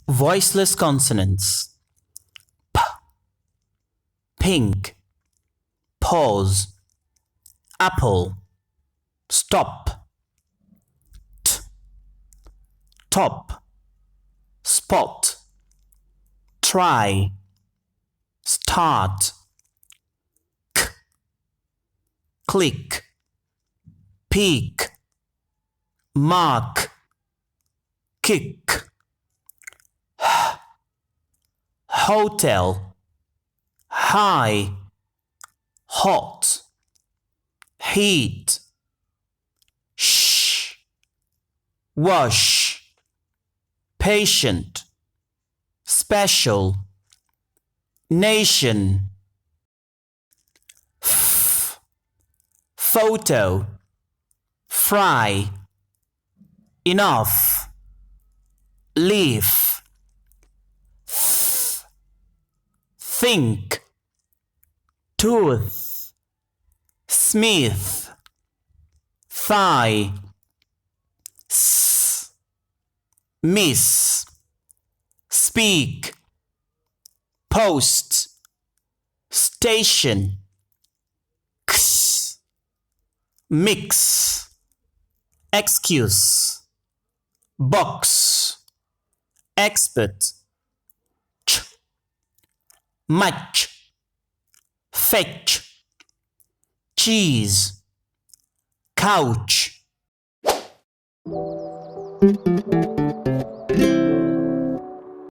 Voiceless consonants. P, pink, pause, apple, stop. T, top, spot, try, start. K, click, peak, mark, kick. Hotel, high, hot, heat. Sh, wash, patient, special, nation. F, photo, fry, enough, leaf. Think, tooth, smith, thigh. S, miss, speak, post, station. X, mix, excuse, box, expert. Ch, much, fetch, cheese, couch.